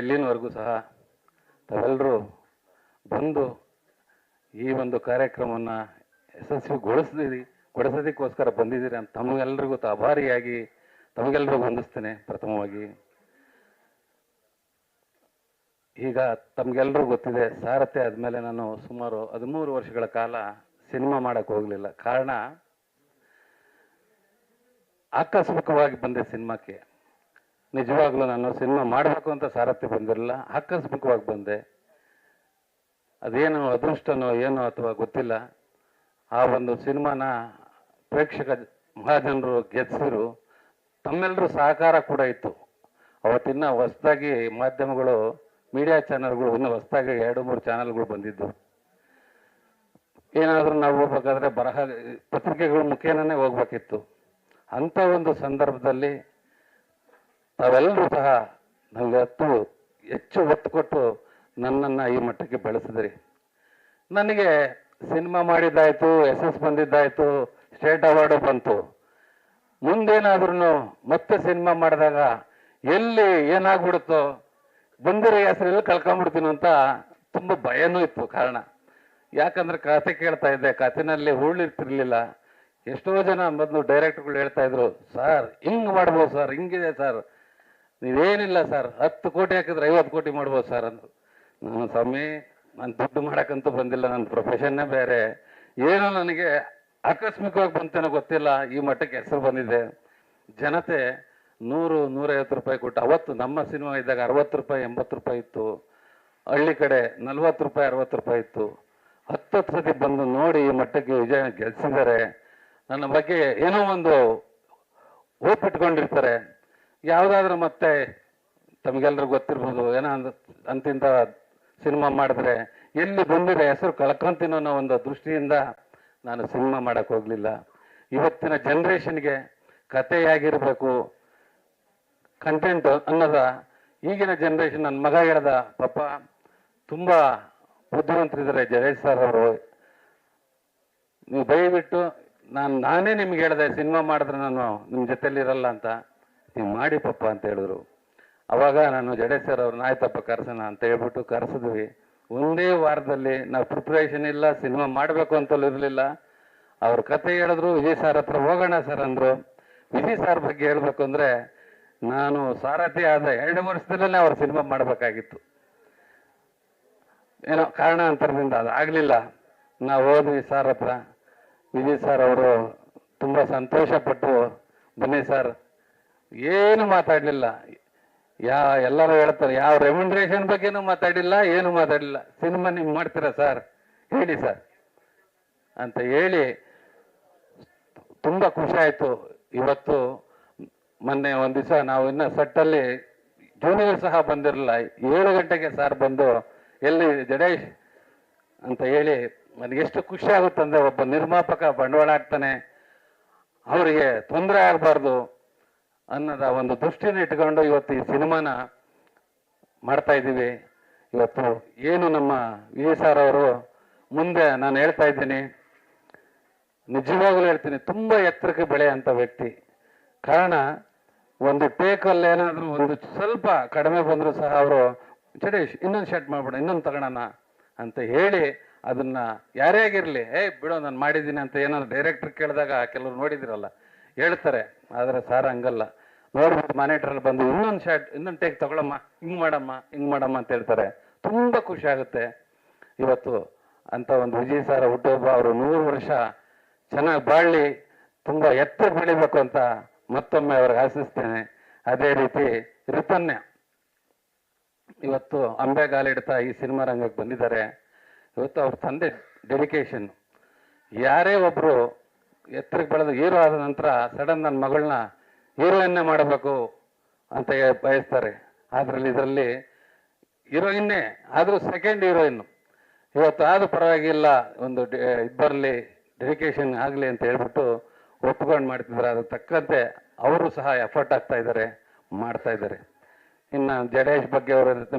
ಇಲ್ಲಿನವರೆಗೂ ಸಹ ತಾವೆಲ್ಲರೂ ಬಂದು ಈ ಒಂದು ಕಾರ್ಯಕ್ರಮವನ್ನು ಗೊಳಿಸೋದಕ್ಕೋಸ್ಕರ ಬಂದಿದ್ದೀರಿ ಅಂತ ತಮಗೆಲ್ಲರಿಗೂ ಆಭಾರಿಯಾಗಿ ತಮಗೆಲ್ಲರಿಗೂ ವಂದಿಸ್ತೇನೆ. ಪ್ರಥಮವಾಗಿ ಈಗ ತಮಗೆಲ್ಲರಿಗೂ ಗೊತ್ತಿದೆ, ಸಾರಥಿ ಆದಮೇಲೆ ನಾನು ಸುಮಾರು 13 ವರ್ಷಗಳ ಕಾಲ ಸಿನಿಮಾ ಮಾಡೋಕ್ಕೆ ಹೋಗಲಿಲ್ಲ. ಕಾರಣ ಆಕಸ್ಮಿಕವಾಗಿ ಬಂದೆ ಸಿನಿಮಾಕ್ಕೆ. ನಿಜವಾಗ್ಲೂ ನಾನು ಸಿನಿಮಾ ಮಾಡಬೇಕು ಅಂತ ಸಾರಥಿ ಬಂದಿರಲಿಲ್ಲ, ಆಕಸ್ಮಿಕವಾಗಿ ಬಂದೆ. ಅದೇನು ಅದೃಷ್ಟನೋ ಏನೋ ಅಥವಾ ಗೊತ್ತಿಲ್ಲ, ಆ ಒಂದು ಸಿನಿಮಾನ ಪ್ರೇಕ್ಷಕ ಮಹಾಜನರು ಗೆದ್ಸಿರು. ತಮ್ಮೆಲ್ಲರೂ ಸಹಕಾರ ಕೂಡ ಇತ್ತು. ಅವತ್ತಿನ್ನ ಹೊಸದಾಗಿ ಮಾಧ್ಯಮಗಳು, ಮೀಡಿಯಾ ಚಾನಲ್ಗಳು ಇನ್ನೂ ಹೊಸದಾಗಿ 2-3 ಚಾನಲ್ಗಳು ಬಂದಿದ್ದು. ಏನಾದರೂ ನಾವು ಹೋಗ್ಬೇಕಾದ್ರೆ ಪತ್ರಿಕೆಗಳ ಮುಖೇನನೇ ಹೋಗ್ಬೇಕಿತ್ತು. ಅಂಥ ಒಂದು ಸಂದರ್ಭದಲ್ಲಿ ತಾವೆಲ್ಲರೂ ಸಹ ನನಗೆ ಹೆಚ್ಚು ಒತ್ತು ಕೊಟ್ಟು ನನ್ನನ್ನು ಈ ಮಟ್ಟಕ್ಕೆ ಬೆಳೆಸಿದ್ರಿ. ನನಗೆ ಸಿನಿಮಾ ಮಾಡಿದ್ದಾಯಿತು, SS ಬಂದಿದ್ದಾಯಿತು, ಸ್ಟೇಟ್ ಅವಾರ್ಡು ಬಂತು. ಮುಂದೇನಾದ್ರೂ ಮತ್ತೆ ಸಿನಿಮಾ ಮಾಡಿದಾಗ ಎಲ್ಲಿ ಏನಾಗ್ಬಿಡುತ್ತೋ, ಬಂದಿರೋ ಹೆಸರೆಲ್ಲ ಕಳ್ಕೊಂಡ್ಬಿಡ್ತೀನೋ ಅಂತ ತುಂಬ ಭಯನೂ ಇತ್ತು. ಕಾರಣ ಯಾಕಂದ್ರೆ ಕತೆ ಕೇಳ್ತಾ ಇದ್ದೆ, ಕತೆನಲ್ಲಿ ಹೂಳಿರ್ತಿರ್ಲಿಲ್ಲ. ಎಷ್ಟೋ ಜನ ಮೊದಲು ಡೈರೆಕ್ಟರ್ಗಳು ಹೇಳ್ತಾ ಇದ್ರು, ಸರ್ ಹಿಂಗೆ ಮಾಡ್ಬೋದು ಸರ್, ಹಿಂಗಿದೆ ಸರ್, ನೀವೇನಿಲ್ಲ ಸರ್, 10 ಕೋಟಿ ಹಾಕಿದ್ರೆ 50 ಕೋಟಿ ಮಾಡ್ಬೋದು ಸರ್ ಅಂದರು. ನಾನು ಸ್ವಾಮಿ, ನಾನು ದುಡ್ಡು ಮಾಡೋಕ್ಕಂತೂ ಬಂದಿಲ್ಲ, ನನ್ನ ಪ್ರೊಫೆಷನ್ನೇ ಬೇರೆ. ಏನೋ ನನಗೆ ಆಕಸ್ಮಿಕವಾಗಿ ಬಂತೇನೋ ಗೊತ್ತಿಲ್ಲ, ಈ ಮಟ್ಟಕ್ಕೆ ಹೆಸರು ಬಂದಿದೆ. ಜನತೆ 100-150 ರೂಪಾಯಿ ಕೊಟ್ಟು, ಅವತ್ತು ನಮ್ಮ ಸಿನಿಮಾ ಇದ್ದಾಗ 60 ರೂಪಾಯಿ 80 ರೂಪಾಯಿ ಇತ್ತು. ಹಳ್ಳಿ ಕಡೆ 40 ರೂಪಾಯಿ 60 ರೂಪಾಯಿ ಇತ್ತು. 10 ಸತಿ ಬಂದು ನೋಡಿ ಈ ಮಟ್ಟಕ್ಕೆ ವಿಜಯ ಗೆಲ್ಸಿದ್ದಾರೆ. ನನ್ನ ಬಗ್ಗೆ ಏನೋ ಒಂದು ಓಪಿಟ್ಕೊಂಡಿರ್ತಾರೆ. ಯಾವುದಾದ್ರೂ ಮತ್ತೆ ತಮಗೆಲ್ಲರಿಗೂ ಗೊತ್ತಿರ್ಬೋದು, ಏನೋ ಅಂತಿಂತ ಸಿನಿಮಾ ಮಾಡಿದ್ರೆ ಎಲ್ಲಿ ಬಂದಿರೋ ಹೆಸರು ಕಳ್ಕೊಂತೀನೋ ಅನ್ನೋ ಒಂದು ದೃಷ್ಟಿಯಿಂದ ನಾನು ಸಿನಿಮಾ ಮಾಡೋಕ್ಕೆ ಹೋಗಲಿಲ್ಲ. ಇವತ್ತಿನ ಜನ್ರೇಷನ್ಗೆ ಕತೆ ಹೇಗಿರಬೇಕು, ಕಂಟೆಂಟ್ ಅನ್ನೋದ ಈಗಿನ ಜನ್ರೇಷನ್, ನನ್ನ ಮಗ ಹೇಳ್ದ, ಪಾಪ ತುಂಬ ಬುದ್ಧಿವಂತರಿದ್ದಾರೆ ಜಡೇಶ್ ಸರ್ ಅವರು, ನೀವು ದಯವಿಟ್ಟು ನಾನೇ ನಿಮ್ಗೆ ಹೇಳಿದೆ ಸಿನಿಮಾ ಮಾಡಿದ್ರೆ ನಾನು ನಿಮ್ಮ ಜೊತೆಲಿರಲ್ಲ ಅಂತ, ನೀವು ಮಾಡಿ ಪಪ್ಪ ಅಂತ ಹೇಳಿದ್ರು. ಅವಾಗ ನಾನು ಜಡೇಶ್ ಸರ್ ಅವ್ರನ್ನ ಆಯ್ತಪ್ಪ ಕರ್ಸೋಣ ಅಂತ ಹೇಳ್ಬಿಟ್ಟು ಕರೆಸಿದ್ವಿ. ಒಂದೇ ವಾರದಲ್ಲಿ ನಾವು ಪ್ರಿಪ್ರೇಷನ್ ಇಲ್ಲ, ಸಿನಿಮಾ ಮಾಡಬೇಕು ಅಂತಲೂ ಇರಲಿಲ್ಲ. ಅವ್ರ ಕತೆ ಹೇಳಿದ್ರು, ವಿಜಯ್ ಸರ್ ಹತ್ರ ಹೋಗೋಣ ಸರ್ ಅಂದರು. ವಿಜಯ್ ಸರ್ ಬಗ್ಗೆ ಹೇಳಬೇಕು ಅಂದರೆ, ನಾನು ಸಾರಥಿ ಆದ 2 ವರ್ಷದಲ್ಲೇ ಅವ್ರ ಸಿನಿಮಾ ಮಾಡಬೇಕಾಗಿತ್ತು. ಏನೋ ಕಾರಣಾಂತರದಿಂದ ಅದಾಗಲಿಲ್ಲ. ನಾವು ಹೋದ್ವಿ ಸರ್ ಹತ್ರ. ವಿಜಯ್ ಸರ್ ಅವರು ತುಂಬ ಸಂತೋಷಪಟ್ಟು, ಬನ್ನಿ ಸರ್, ಏನು ಮಾತಾಡಲಿಲ್ಲ. ಎಲ್ಲರೂ ಹೇಳ್ತಾರೆ, ಯಾವ ರೆಮ್ಯುನರೇಷನ್ ಬಗ್ಗೆನೂ ಮಾತಾಡಿಲ್ಲ, ಏನು ಮಾತಾಡಿಲ್ಲ. ಸಿನಿಮಾ ನೀವು ಮಾಡ್ತೀರಾ ಸರ್, ಹೇಳಿ ಸರ್ ಅಂತ ಹೇಳಿ ತುಂಬ ಖುಷಿ ಆಯಿತು. ಇವತ್ತು ಮೊನ್ನೆ ಒಂದು ದಿವಸ ನಾವು ಇನ್ನು ಸೆಟ್ಟಲ್ಲಿ ಜೂನಿಯರ್ ಸಹ ಬಂದಿರಲಿಲ್ಲ. 7 ಗಂಟೆಗೆ ಸರ್ ಬಂದು, ಎಲ್ಲಿ ಜಡೇಶ್ ಅಂತ ಹೇಳಿ, ನನಗೆ ಎಷ್ಟು ಖುಷಿ ಆಗುತ್ತಂದರೆ, ಒಬ್ಬ ನಿರ್ಮಾಪಕ ಬಂಡವಾಳ ಹಾಕ್ತಾನೆ, ಅವರಿಗೆ ತೊಂದರೆ ಆಗಬಾರ್ದು ಅನ್ನೋದ ಒಂದು ದೃಷ್ಟಿನ ಇಟ್ಕೊಂಡು ಇವತ್ತು ಈ ಸಿನಿಮಾನ ಮಾಡ್ತಾ ಇದ್ದೀವಿ. ಇವತ್ತು ಏನು ನಮ್ಮ ವಿಜಯ್ ಸರ್ ಅವರು ಮುಂದೆ ನಾನು ಹೇಳ್ತಾ ಇದ್ದೀನಿ, ನಿಜವಾಗ್ಲೂ ಹೇಳ್ತೀನಿ, ತುಂಬ ಎತ್ತರಕ್ಕೆ ಬೆಳೆಯುವಂಥ ವ್ಯಕ್ತಿ. ಕಾರಣ ಒಂದು ಟೇಕಲ್ಲಿ ಏನಾದರೂ ಒಂದು ಸ್ವಲ್ಪ ಕಡಿಮೆ ಬಂದರೂ ಸಹ ಅವರು, ಜಡೇಶ್ ಇನ್ನೊಂದು ಶರ್ಟ್ ಮಾಡ್ಬಿಡ, ಇನ್ನೊಂದು ತಗೊಳ್ಳೋಣ ಅಂತ ಹೇಳಿ, ಅದನ್ನು ಯಾರೇ ಆಗಿರಲಿ, ಬಿಡೋ ನಾನು ಮಾಡಿದ್ದೀನಿ ಅಂತ ಏನಾದ್ರು ಡೈರೆಕ್ಟ್ರ್ ಕೇಳಿದಾಗ ಕೆಲವರು ನೋಡಿದಿರಲ್ಲ ಹೇಳ್ತಾರೆ. ಆದರೆ ಸಾರ್ ಹಂಗಲ್ಲ, ನೋಡ್ಬಿಟ್ಟು ಮಾನಿಟ್ರಲ್ಲಿ ಬಂದು ಇನ್ನೊಂದು ಟೇಕ್ ತಗೊಳಮ್ಮ, ಹಿಂಗೆ ಮಾಡಮ್ಮ ಅಂತ ಹೇಳ್ತಾರೆ. ತುಂಬ ಖುಷಿ ಆಗುತ್ತೆ. ಇವತ್ತು ಅಂತ ಒಂದು ವಿಜಯ್ ಸರ್ ಹುಟ್ಟುಹಬ್ಬ, ಅವರು 100 ವರ್ಷ ಚೆನ್ನಾಗಿ ಬಾಳಲಿ, ತುಂಬ ಎತ್ತರ ಬೆಳಿಬೇಕು ಅಂತ ಮತ್ತೊಮ್ಮೆ ಅವ್ರಿಗೆ ಆಶಿಸ್ತೇನೆ. ಅದೇ ರೀತಿ ರಿತನ್ಯ ಇವತ್ತು ಅಂಬೆಗಾಲಿಡ್ತಾ ಈ ಸಿನಿಮಾ ರಂಗಕ್ಕೆ ಬಂದಿದ್ದಾರೆ. ಇವತ್ತು ಅವ್ರ ತಂದೆ ಡೆಡಿಕೇಶನ್. ಯಾರೇ ಒಬ್ಬರು ಎತ್ತರಕ್ಕೆ ಬೆಳೆದು ಹೀರೋ ಆದ ನಂತರ ಸಡನ್ ನನ್ನ ಮಗಳನ್ನ ಹೀರೋಯಿನ್ನೇ ಮಾಡಬೇಕು ಅಂತ ಬಯಸ್ತಾರೆ. ಇದರಲ್ಲಿ ಹೀರೋಯಿನ್ನೇ ಆದರೂ ಸೆಕೆಂಡ್ ಹೀರೋಯಿನ್. ಇವತ್ತು ಆದರೂ ಪರವಾಗಿಲ್ಲ, ಒಂದು ಇಬ್ಬರಲ್ಲಿ ಡೆಡಿಕೇಶನ್ ಆಗಲಿ ಅಂತ ಹೇಳ್ಬಿಟ್ಟು ಒಪ್ಕೊಂಡು ಮಾಡ್ತಿದ್ದಾರೆ. ಅದ್ರ ತಕ್ಕಂತೆ ಅವರು ಸಹ ಎಫರ್ಟ್ ಆಗ್ತಾ ಇದ್ದಾರೆ, ಮಾಡ್ತಾ ಇದ್ದಾರೆ. ಇನ್ನು ಜಡೇಶ್ ಬಗ್ಗೆ ಅವರು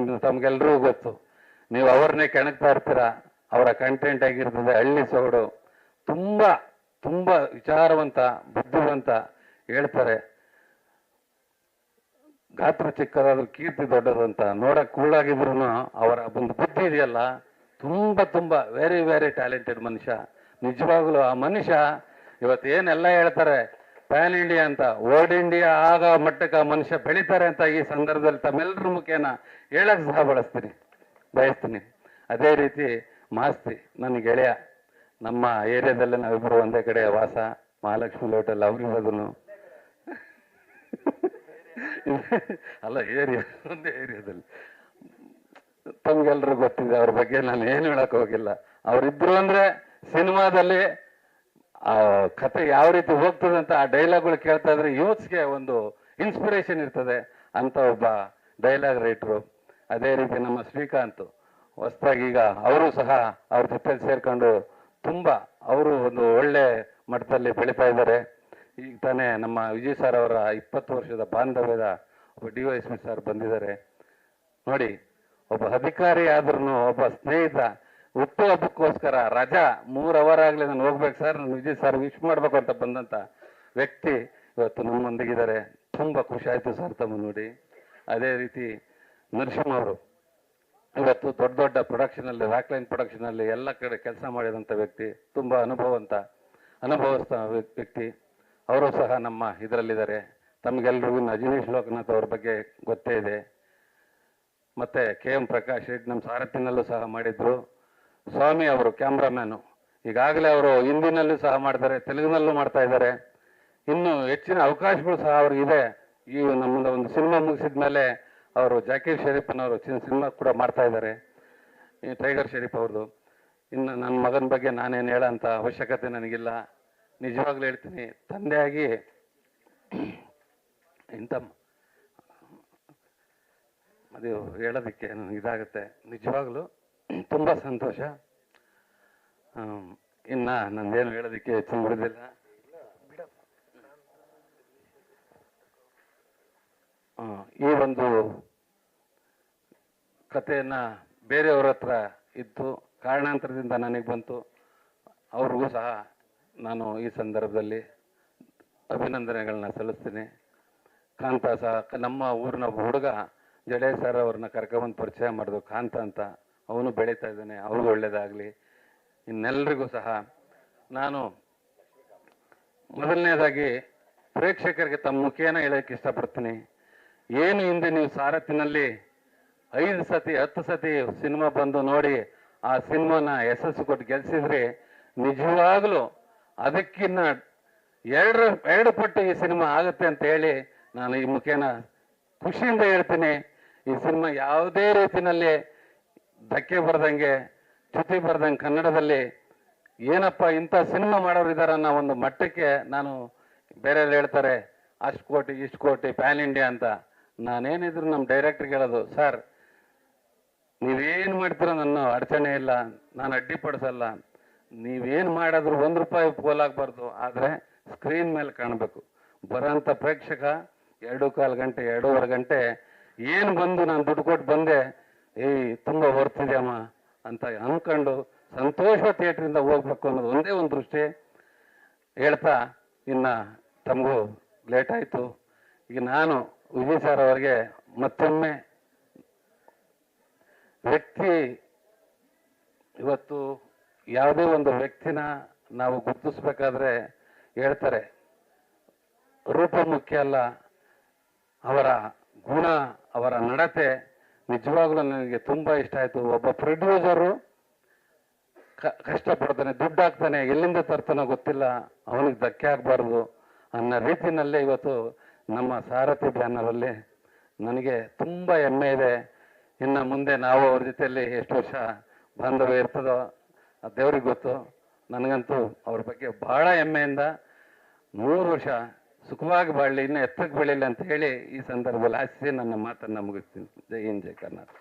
ತಮಗೆಲ್ಲರಿಗೂ ಗೊತ್ತು, ನೀವು ಅವ್ರನ್ನೇ ಕೆಣಕ್ತಾ ಇರ್ತೀರ. ಅವರ ಕಂಟೆಂಟ್ ಆಗಿರ್ತದೆ ಹಳ್ಳಿ ಸೊಗಡು, ತುಂಬ ವಿಚಾರವಂತ, ಬುದ್ಧಿವಂತ, ಹೇಳ್ತಾರೆ. ಗಾತ್ರ ಚಿಕ್ಕದಾದ್ರೂ ಕೀರ್ತಿ ದೊಡ್ಡದು ಅಂತ. ನೋಡಕ್ ಕೂಳಾಗಿದ್ರು ಅವರ ಒಂದು ಬುದ್ಧಿ ಇದೆಯಲ್ಲ, ತುಂಬಾ ವೆರಿ ವೆರಿ ಟ್ಯಾಲೆಂಟೆಡ್ ಮನುಷ್ಯ. ನಿಜವಾಗ್ಲೂ ಆ ಮನುಷ್ಯ ಇವತ್ತು ಏನೆಲ್ಲ ಹೇಳ್ತಾರೆ ಪ್ಯಾನ್ ಇಂಡಿಯಾ ಅಂತ, ವರ್ಲ್ಡ್ ಇಂಡಿಯಾ ಆಗ ಮಟ್ಟಕ್ಕೆ ಆ ಮನುಷ್ಯ ಬೆಳೀತಾರೆ ಅಂತ ಈ ಸಂದರ್ಭದಲ್ಲಿ ತಮ್ಮೆಲ್ಲರ ಮುಖೇನ ಹೇಳಕ್ ಸಹ ಬಯಸ್ತೀನಿ. ಅದೇ ರೀತಿ ಮಾಸ್ತಿ ನನ್ನ ಗೆಳೆಯ, ನಮ್ಮ ಏರಿಯಾದಲ್ಲೇ ನಾವಿಬ್ಬರು ಒಂದೇ ಕಡೆ ವಾಸ, ಮಹಾಲಕ್ಷ್ಮಿ ಹೋಟೆಲ್ ಅವ್ರಿರೋದನ್ನು ಅಲ್ಲ ಏರಿಯಾ ಒಂದೇ ಏರಿಯಾದಲ್ಲಿ. ತಮ್ಗೆಲ್ರಿಗೂ ಗೊತ್ತಿದೆ ಅವ್ರ ಬಗ್ಗೆ ನಾನು ಏನು ಹೇಳಕ್ ಹೋಗಿಲ್ಲ. ಅವರಿಬ್ರು ಅಂದ್ರೆ ಸಿನಿಮಾದಲ್ಲಿ ಆ ಕತೆ ಯಾವ ರೀತಿ ಹೋಗ್ತದೆ ಅಂತ ಆ ಡೈಲಾಗ್ಗಳು ಕೇಳ್ತಾ ಇದ್ರೆ ಯೂತ್ಸ್ಗೆ ಒಂದು ಇನ್ಸ್ಪಿರೇಷನ್ ಇರ್ತದೆ ಅಂತ ಒಬ್ಬ ಡೈಲಾಗ್ ರೈಟ್ರು. ಅದೇ ರೀತಿ ನಮ್ಮ ಶ್ರೀಕಾಂತ್ ಹೊಸದಾಗಿ ಈಗ ಅವರು ಸಹ ಅವ್ರ ಜೊತೆ ಸೇರ್ಕೊಂಡು ಅವರು ಒಂದು ಒಳ್ಳೆ ಮಟ್ಟದಲ್ಲಿ ಬೆಳೀತಾ ಇದ್ದಾರೆ. ಈಗ ತಾನೇ ನಮ್ಮ ವಿಜಯ್ ಸರ್ ಅವರ 20 ವರ್ಷದ ಬಾಂಧವ್ಯದ ಒಬ್ಬ DYSP ಸರ್ ಬಂದಿದ್ದಾರೆ ನೋಡಿ. ಒಬ್ಬ ಅಧಿಕಾರಿ ಆದ್ರೂ ಒಬ್ಬ ಸ್ನೇಹಿತ ಹುಟ್ಟುಹಬ್ಬಕ್ಕೋಸ್ಕರ ರಜಾ 3 ಅವರ್ ಆಗ್ಲಿ ನಾನು ಹೋಗ್ಬೇಕು ಸರ್, ನಾನು ವಿಜಯ್ ಸರ್ ವಿಶ್ ಮಾಡ್ಬೇಕು ಅಂತ ಬಂದಂತ ವ್ಯಕ್ತಿ ಇವತ್ತು ನಮ್ಮೊಂದಿಗಿದ್ದಾರೆ. ತುಂಬಾ ಖುಷಿ ಆಯ್ತು ಸರ್ ತಮ್ಮ ನೋಡಿ. ಅದೇ ರೀತಿ ನರಸಿಂಹ ಅವರು ಇವತ್ತು ದೊಡ್ಡ ದೊಡ್ಡ ಪ್ರೊಡಕ್ಷನ್ ಅಲ್ಲಿ, ರಾಕ್ಲೈನ್ ಪ್ರೊಡಕ್ಷನ್ ಅಲ್ಲಿ ಎಲ್ಲ ಕಡೆ ಕೆಲಸ ಮಾಡಿದಂತ ವ್ಯಕ್ತಿ, ತುಂಬಾ ಅನುಭವಸ್ಥ ವ್ಯಕ್ತಿ. ಅವರು ಸಹ ನಮ್ಮ ಇದರಲ್ಲಿದ್ದಾರೆ. ತಮಗೆಲ್ರಿಗೂ ಅಜನೀಶ್ ಲೋಕನಾಥ್ ಅವ್ರ ಬಗ್ಗೆ ಗೊತ್ತೇ ಇದೆ. ಮತ್ತೆ KM ಪ್ರಕಾಶ್ ರೆಡ್ಡಿ ನಮ್ಮ ಸಾರಥಿನಲ್ಲೂ ಸಹ ಮಾಡಿದ್ರು. ಸ್ವಾಮಿ ಅವರು ಕ್ಯಾಮ್ರಾಮ್ಯಾನು, ಈಗಾಗಲೇ ಅವರು ಹಿಂದಿನಲ್ಲೂ ಸಹ ಮಾಡ್ತಾರೆ, ತೆಲುಗಿನಲ್ಲೂ ಮಾಡ್ತಾ ಇದ್ದಾರೆ. ಇನ್ನು ಹೆಚ್ಚಿನ ಅವಕಾಶಗಳು ಸಹ ಅವ್ರಿಗಿದೆ. ಈ ನಮ್ಮದ ಒಂದು ಸಿನಿಮಾ ಮುಗಿಸಿದ ಮೇಲೆ ಅವರು ಜಾಕೀರ್ ಶರೀಫ್ನವರು ಸಿನಿಮಾ ಕೂಡ ಮಾಡ್ತಾ ಇದ್ದಾರೆ, ಈ ಟೈಗರ್ ಶರೀಫ್ ಅವ್ರದ್ದು. ಇನ್ನು ನನ್ನ ಮಗನ ಬಗ್ಗೆ ನಾನೇನು ಹೇಳೋಂಥ ಅವಶ್ಯಕತೆ ನನಗಿಲ್ಲ. ನಿಜವಾಗ್ಲೂ ಹೇಳ್ತೀನಿ, ತಂದೆಯಾಗಿ ಇಂಥ ಅದು ಹೇಳೋದಕ್ಕೆ ನನಗೆ ಇದಾಗುತ್ತೆ. ನಿಜವಾಗ್ಲೂ ತುಂಬ ಸಂತೋಷ. ಇನ್ನು ನಂದೇನು ಹೇಳೋದಕ್ಕೆ ಹೆಚ್ಚು ಬಿಡೋದಿಲ್ಲ. ಈ ಒಂದು ಕಥೆಯನ್ನ ಬೇರೆಯವ್ರ ಹತ್ರ ಇತ್ತು, ಕಾರಣಾಂತರದಿಂದ ನನಗೆ ಬಂತು. ಅವ್ರಿಗೂ ಸಹ ನಾನು ಈ ಸಂದರ್ಭದಲ್ಲಿ ಅಭಿನಂದನೆಗಳನ್ನ ಸಲ್ಲಿಸ್ತೀನಿ. ಕಾಂತ ಸಹ ನಮ್ಮ ಊರಿನ ಹುಡುಗ ಜಡೇ ಸರ್ ಅವ್ರನ್ನ ಕರ್ಕೊಂಬಂದು ಪರಿಚಯ ಮಾಡಿದ್ರು, ಕಾಂತ ಅಂತ. ಅವನು ಬೆಳೀತಾ ಇದ್ದಾನೆ, ಅವ್ರಿಗೂ ಒಳ್ಳೇದಾಗಲಿ. ಇನ್ನೆಲ್ಲರಿಗೂ ಸಹ ನಾನು ಮೊದಲನೇದಾಗಿ ಪ್ರೇಕ್ಷಕರಿಗೆ ತಮ್ಮ ಮುಖೇನ ಹೇಳೋಕ್ಕೆ ಇಷ್ಟಪಡ್ತೀನಿ. ಏನು ಹಿಂದೆ ನೀವು ಸಾರಥಿನಲ್ಲಿ 5 ಸತಿ 10 ಸತಿ ಸಿನಿಮಾ ಬಂದು ನೋಡಿ ಆ ಸಿನಿಮಾನ ಯಶಸ್ಸು ಕೊಟ್ಟು ಗೆಲ್ಸಿದ್ರಿ, ನಿಜವಾಗ್ಲೂ ಅದಕ್ಕಿನ್ನ 2 ಪಟ್ಟು ಈ ಸಿನಿಮಾ ಆಗುತ್ತೆ ಅಂತ ಹೇಳಿ ನಾನು ಈ ಮುಖೇನ ಖುಷಿಯಿಂದ ಹೇಳ್ತೀನಿ. ಈ ಸಿನಿಮಾ ಯಾವುದೇ ರೀತಿಯಲ್ಲಿ ಧಕ್ಕೆ ಬರ್ದಂಗೆ, ಚ್ಯುತಿ ಬರ್ದಂಗೆ ಕನ್ನಡದಲ್ಲಿ ಏನಪ್ಪ ಇಂಥ ಸಿನಿಮಾ ಮಾಡೋರು ಇದಾರ ಅನ್ನೋ ಒಂದು ಮಟ್ಟಕ್ಕೆ ನಾನು, ಬೇರೆ ಹೇಳ್ತಾರೆ ಅಷ್ಟು ಕೋಟಿ ಇಷ್ಟು ಕೋಟಿ ಪ್ಯಾನ್ ಇಂಡಿಯಾ ಅಂತ. ನಾನೇನಿದ್ರು ನಮ್ಮ ಡೈರೆಕ್ಟರ್ಗೆ ಹೇಳೋದು, ಸರ್ ನೀವೇನು ಮಾಡ್ತೀರೋ ನನ್ನ ಅಡಚಣೆ ಇಲ್ಲ, ನಾನು ಅಡ್ಡಿಪಡಿಸಲ್ಲ. ನೀವೇನು ಮಾಡಿದ್ರು 1 ರೂಪಾಯಿ ಪೋಲಾಗಬಾರ್ದು, ಆದರೆ ಸ್ಕ್ರೀನ್ ಮೇಲೆ ಕಾಣಬೇಕು. ಬರೋಂಥ ಪ್ರೇಕ್ಷಕ 2.25 ಗಂಟೆ 2.5 ಗಂಟೆ ಏನು ಬಂದು ನಾನು ದುಡ್ಡು ಕೊಟ್ಟು ಬಂದೆ, ತುಂಬ ಹೊರ್ತಿದ್ಯಮ್ಮ ಅಂತ ಅಂದ್ಕೊಂಡು ಸಂತೋಷ ಥಿಯೇಟ್ರಿಂದ ಹೋಗ್ಬೇಕು ಅನ್ನೋದು ಒಂದೇ ಒಂದು ದೃಷ್ಟಿ ಹೇಳ್ತಾ, ಇನ್ನು ತಮಗೂ ಲೇಟ್ ಆಯಿತು. ಈಗ ನಾನು ವಿಜಯ್ ಸರ್ ಅವರಿಗೆ ಮತ್ತೊಮ್ಮೆ, ವ್ಯಕ್ತಿ ಇವತ್ತು ಯಾವುದೇ ಒಂದು ವ್ಯಕ್ತಿನ ನಾವು ಗುರುತಿಸ್ಬೇಕಾದ್ರೆ ಹೇಳ್ತಾರೆ ರೂಪ ಮುಖ್ಯ ಅಲ್ಲ, ಅವರ ಗುಣ, ಅವರ ನಡತೆ. ನಿಜವಾಗ್ಲೂ ನನಗೆ ತುಂಬ ಇಷ್ಟ ಆಯಿತು. ಒಬ್ಬ ಪ್ರೊಡ್ಯೂಸರು ಕಷ್ಟಪಡ್ತಾನೆ, ದುಡ್ಡು ಹಾಕ್ತಾನೆ, ಎಲ್ಲಿಂದ ತರ್ತಾನೋ ಗೊತ್ತಿಲ್ಲ, ಅವನಿಗೆ ಧಕ್ಕೆ ಆಗಬಾರ್ದು ಅನ್ನೋ ರೀತಿಯಲ್ಲೇ ಇವತ್ತು ನಮ್ಮ ಸಾರಥಿ ಬ್ಯಾನರಲ್ಲಿ ನನಗೆ ತುಂಬ ಹೆಮ್ಮೆ ಇದೆ. ಇನ್ನು ಮುಂದೆ ನಾವು ಅವ್ರ ಜೊತೆಯಲ್ಲಿ ಎಷ್ಟು ವರ್ಷ ಬಾಂಧವ್ಯ ಇರ್ತದೋ ಅದು ದೇವ್ರಿಗೆ ಗೊತ್ತು. ನನಗಂತೂ ಅವ್ರ ಬಗ್ಗೆ ಬಹಳ ಹೆಮ್ಮೆಯಿಂದ 100 ವರ್ಷ ಸುಖವಾಗಿ ಬಾಳಲಿ, ಇನ್ನೂ ಎತ್ತಕ್ಕೆ ಬೆಳೀಲಿ ಅಂತ ಹೇಳಿ ಈ ಸಂದರ್ಭದಲ್ಲಿ ಆಶಿಸಿ ನನ್ನ ಮಾತನ್ನು ಮುಗಿಸ್ತೀನಿ. ಜೈ ಹಿಂದ್, ಜೈ ಕರ್ನಾಟಕ.